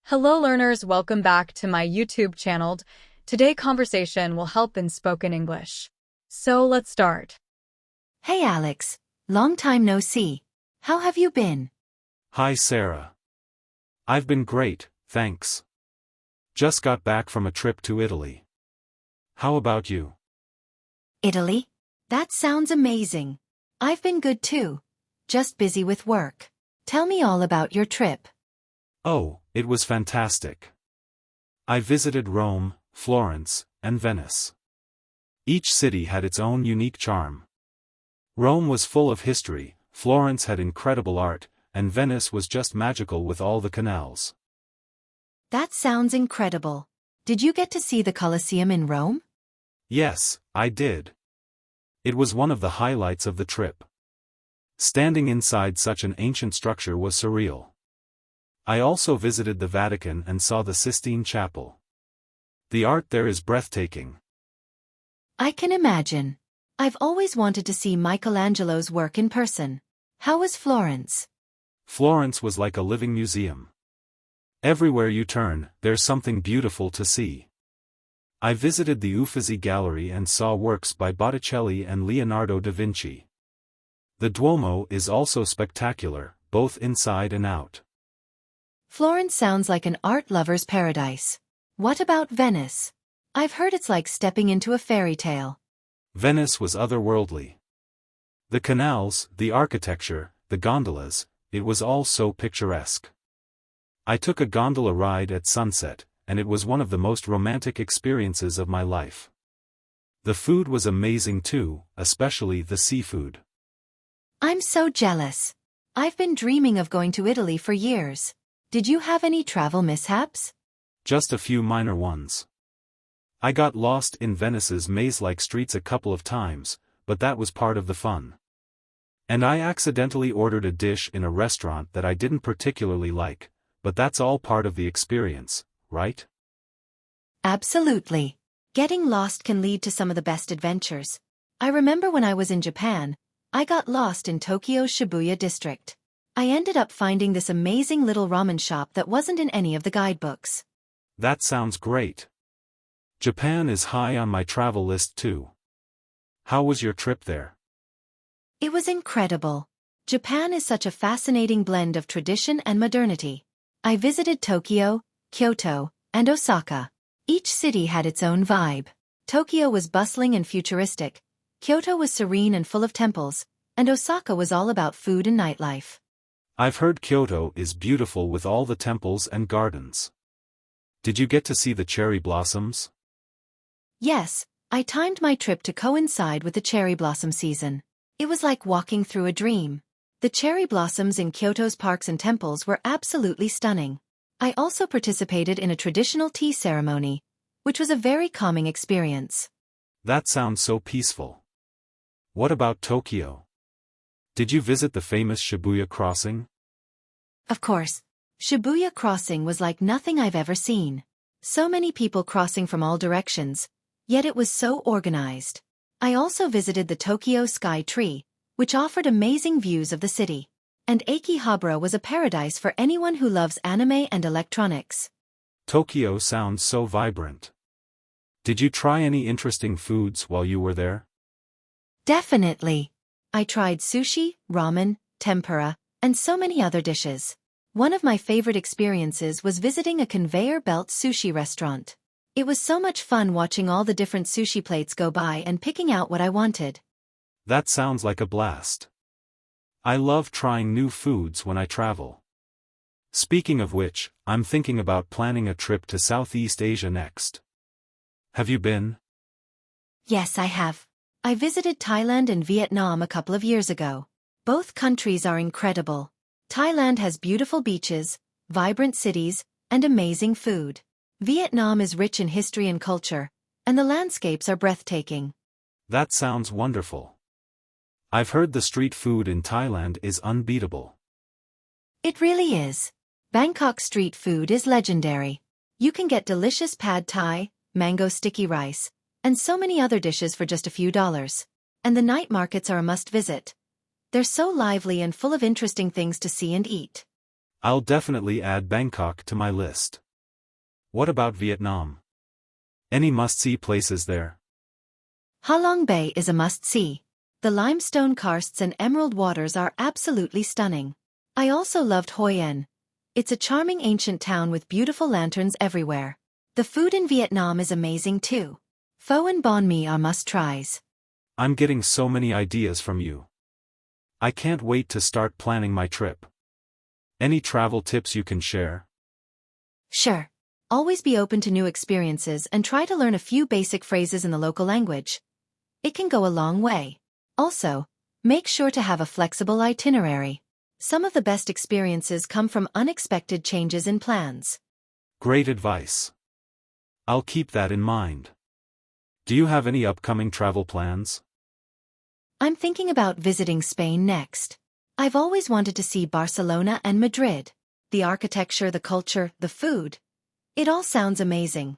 Hello learners, welcome back to my YouTube channel. Today conversation will help in spoken English. So let's start. Hey Alex, long time no see. How have you been? Hi Sarah. I've been great, thanks. Just got back from a trip to Italy. How about you? Italy? That sounds amazing. I've been good too. Just busy with work. Tell me all about your trip. Oh, it was fantastic. I visited Rome, Florence, and Venice. Each city had its own unique charm. Rome was full of history, Florence had incredible art, and Venice was just magical with all the canals. That sounds incredible. Did you get to see the Colosseum in Rome? Yes, I did. It was one of the highlights of the trip. Standing inside such an ancient structure was surreal. I also visited the Vatican and saw the Sistine Chapel. The art there is breathtaking. I can imagine. I've always wanted to see Michelangelo's work in person. How was Florence? Florence was like a living museum. Everywhere you turn, there's something beautiful to see. I visited the Uffizi Gallery and saw works by Botticelli and Leonardo da Vinci. The Duomo is also spectacular, both inside and out. Florence sounds like an art lover's paradise. What about Venice? I've heard it's like stepping into a fairy tale. Venice was otherworldly. The canals, the architecture, the gondolas, it was all so picturesque. I took a gondola ride at sunset, and it was one of the most romantic experiences of my life. The food was amazing too, especially the seafood. I'm so jealous. I've been dreaming of going to Italy for years. Did you have any travel mishaps? Just a few minor ones. I got lost in Venice's maze-like streets a couple of times, but that was part of the fun. And I accidentally ordered a dish in a restaurant that I didn't particularly like, but that's all part of the experience, right? Absolutely. Getting lost can lead to some of the best adventures. I remember when I was in Japan, I got lost in Tokyo's Shibuya district. I ended up finding this amazing little ramen shop that wasn't in any of the guidebooks. That sounds great. Japan is high on my travel list too. How was your trip there? It was incredible. Japan is such a fascinating blend of tradition and modernity. I visited Tokyo, Kyoto, and Osaka. Each city had its own vibe. Tokyo was bustling and futuristic, Kyoto was serene and full of temples, and Osaka was all about food and nightlife. I've heard Kyoto is beautiful with all the temples and gardens. Did you get to see the cherry blossoms? Yes, I timed my trip to coincide with the cherry blossom season. It was like walking through a dream. The cherry blossoms in Kyoto's parks and temples were absolutely stunning. I also participated in a traditional tea ceremony, which was a very calming experience. That sounds so peaceful. What about Tokyo? Did you visit the famous Shibuya crossing? Of course. Shibuya crossing was like nothing I've ever seen. So many people crossing from all directions, yet it was so organized. I also visited the Tokyo Sky Tree, which offered amazing views of the city. And Akihabara was a paradise for anyone who loves anime and electronics. Tokyo sounds so vibrant. Did you try any interesting foods while you were there? Definitely. I tried sushi, ramen, tempura, and so many other dishes. One of my favorite experiences was visiting a conveyor belt sushi restaurant. It was so much fun watching all the different sushi plates go by and picking out what I wanted. That sounds like a blast. I love trying new foods when I travel. Speaking of which, I'm thinking about planning a trip to Southeast Asia next. Have you been? Yes, I have. I visited Thailand and Vietnam a couple of years ago. Both countries are incredible. Thailand has beautiful beaches, vibrant cities, and amazing food. Vietnam is rich in history and culture, and the landscapes are breathtaking. That sounds wonderful. I've heard the street food in Thailand is unbeatable. It really is. Bangkok street food is legendary. You can get delicious pad thai, mango sticky rice, and so many other dishes for just a few dollars. And the night markets are a must visit. They're so lively and full of interesting things to see and eat. I'll definitely add Bangkok to my list. What about Vietnam? Any must-see places there? Ha Long Bay is a must-see. The limestone karsts and emerald waters are absolutely stunning. I also loved Hoi An. It's a charming ancient town with beautiful lanterns everywhere. The food in Vietnam is amazing too. Pho and banh mi are must-tries. I'm getting so many ideas from you. I can't wait to start planning my trip. Any travel tips you can share? Sure. Always be open to new experiences and try to learn a few basic phrases in the local language. It can go a long way. Also, make sure to have a flexible itinerary. Some of the best experiences come from unexpected changes in plans. Great advice. I'll keep that in mind. Do you have any upcoming travel plans? I'm thinking about visiting Spain next. I've always wanted to see Barcelona and Madrid. The architecture, the culture, the food. It all sounds amazing.